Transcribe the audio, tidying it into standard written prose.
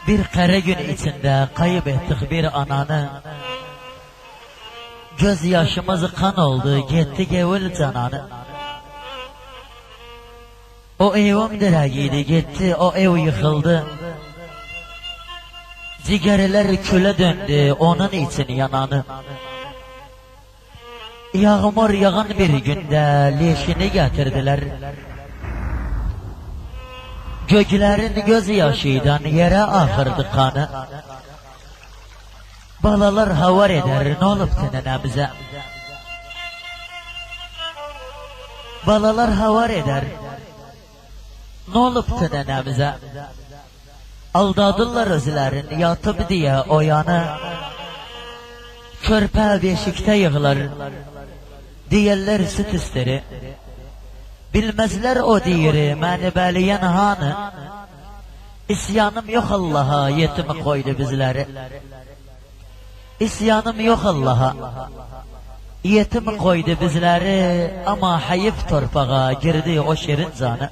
Bir kara gün içinde kaybettik bir ananı. Göz yaşımız kan oldu, gitti gevül cananı. O evim direğiydi, gitti, o ev yıkıldı. Ciğerler küle döndü, onun için yananı. Yağmur yağan bir günde leşini getirdiler. Göklerin göz yaşıydan yere ahırdı kanı. Balalar havar eder, ne olup nenemize? Balalar havar eder, ne olup nenemize? Aldadılar özlerin yatıp diye o yanı. Körpe beşikte yığılar, diyerler süt isteri. Bilmezler o diyeri, məni bəliyen hanı. İsyanım yok Allah'a, yetimi koydu bizleri. İsyanım yok Allah'a, yetimi koydu bizleri. Ama hayıf torpağa girdi o şirin canı.